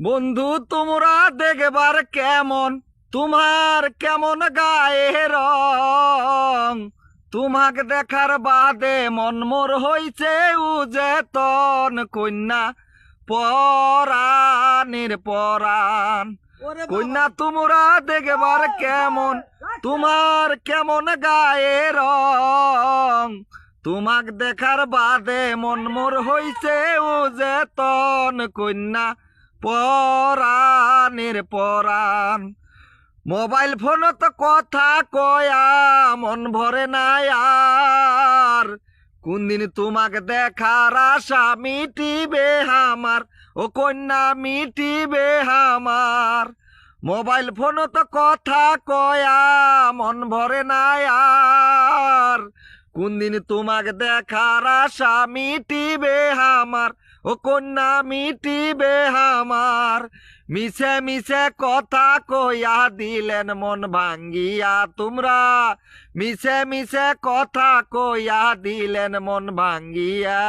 বন্ধু তোমরা দেখবার কেমন, তোমার কেমন গায়ে রং, তোমাকে দেখার বাদে মন মোর হইছে উজেতন কন্যা পরাণের পরাণ। কন্যা তোমরা দেখবার কেমন, তোমার কেমন গায়ে রং, তোমাক দেখার বাদে মন মোর হইছে উজেতন কন্যা পরাণের পরাণ। মোবাইল ফোনত কথা কয়া মন ভরে না আর, কোন দিন তোমাকে দেখার আশা মিটিবে আমার, ও কন্যা মিটিবে আমার। মোবাইল ফোনত কথা কয়া মন ভরে না আর, কোন দিন তোমাকে দেখার আশা মিটিবে আমার, ও কন্যা মিটিবে আমার। মিছে মিছে কথা কইয়া দিলেন মন ভাঙ্গিয়া তোমরা, মিছে মিছে কথা কইয়া দিলেন মন ভাঙ্গিয়া।